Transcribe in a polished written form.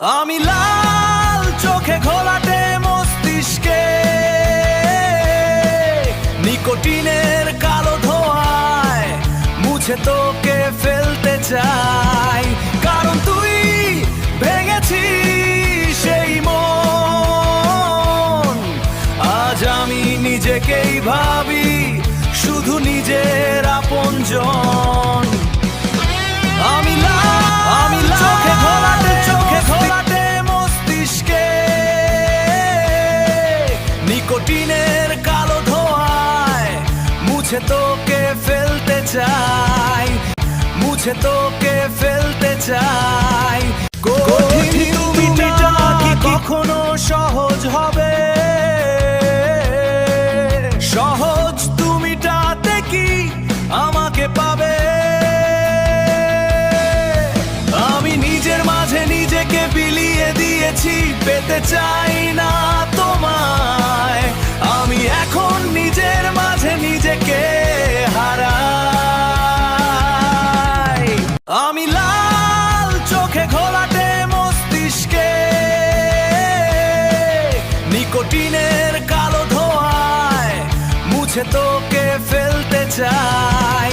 আমি লাল চোখে ঘোলাটে মস্তিষ্কে নিকোটিনের কালো ধোঁয়ায় মুছে তোকে ফেলতে চাই, কারণ তুই ভেঙেছিস সেই মন। আজ আমি নিজেকেই ভাবি শুধু নিজের আপনজন। আমি লাল চোখে ঘোলাটে মস্তিষ্কে নিকোটিনের কালো ধোঁয়ায় মুছে তোকে ফেলতে চাই, মুছে তোকে ফেলতে চাই। কঠিন তুমিটা কি কখনো সহজ হবে? সহজ তুমিটাতে কি আমাকে পাবে? আমি নিজের মাঝে নিজেকে বিলিয়ে দিয়েছি, পেতে চাই না তোমায়। আমি এখন নিজের মাঝে নিজেকে হারাই। আমি লাল চোখে ঘোলাটে মস্তিষ্কে নিকোটিনের কালো ধোঁয়ায় মুছে তোকে ফেলতে চাই।